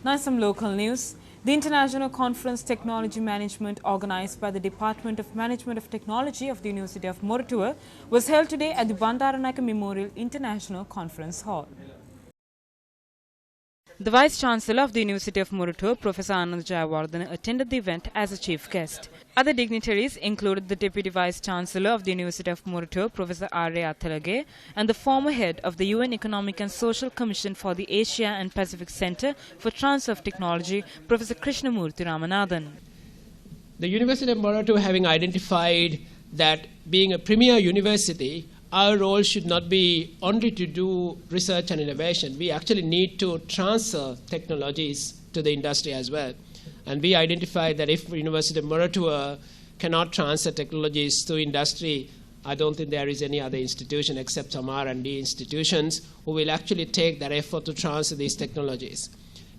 Now some local news. The International Conference Technology Management, organized by the Department of Management of Technology of the University of Moratuwa, was held today at the Bandaranaike Memorial International Conference Hall. The Vice-Chancellor of the University of Moratuwa, Professor Anand Jayawardena, attended the event as a chief guest. Other dignitaries included the Deputy Vice-Chancellor of the University of Moratuwa, Professor R.A. Athalage, and the former head of the UN Economic and Social Commission for the Asia and Pacific Center for Transfer of Technology, Professor Krishnamurthy Ramanathan. The University of Moratuwa, having identified that being a premier university, our role should not be only to do research and innovation. We actually need to transfer technologies to the industry as well. And we identified that if University of Moratuwa cannot transfer technologies to industry, I don't think there is any other institution except some R&D institutions who will actually take that effort to transfer these technologies.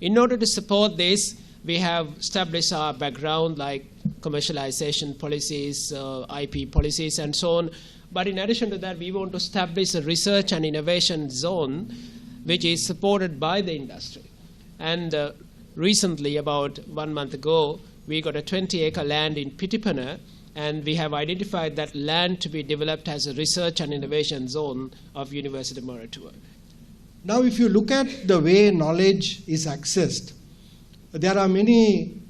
In order to support this, we have established our background like commercialization policies, IP policies, and so on. But in addition to that, we want to establish a research and innovation zone which is supported by the industry. And recently, about 1 month ago, we got a 20-acre land in Pitipana, and we have identified that land to be developed as a research and innovation zone of University of Moratuwa. Now, if you look at the way knowledge is accessed, there are many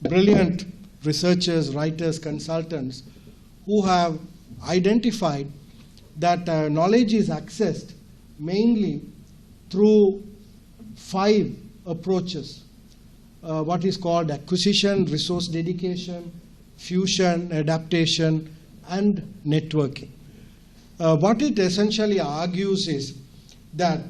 brilliant researchers, writers, consultants who have identified that knowledge is accessed mainly through 5 approaches. What is called acquisition, resource dedication, fusion, adaptation, and networking. What it essentially argues is that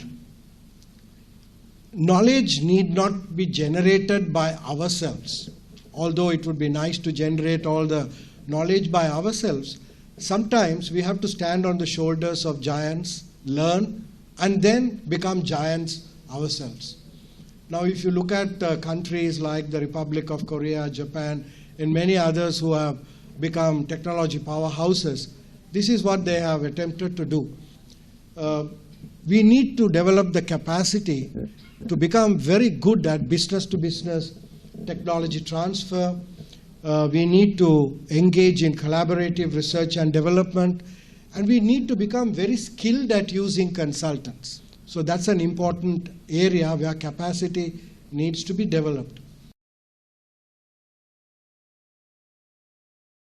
knowledge need not be generated by ourselves. Although it would be nice to generate all the knowledge by ourselves, sometimes we have to stand on the shoulders of giants, learn, and then become giants ourselves. Now, if you look at countries like the Republic of Korea, Japan, and many others who have become technology powerhouses, this is what they have attempted to do. We need to develop the capacity to become very good at business-to-business technology transfer. We need to engage in collaborative research and development, and we need to become very skilled at using consultants. So that's an important area where capacity needs to be developed.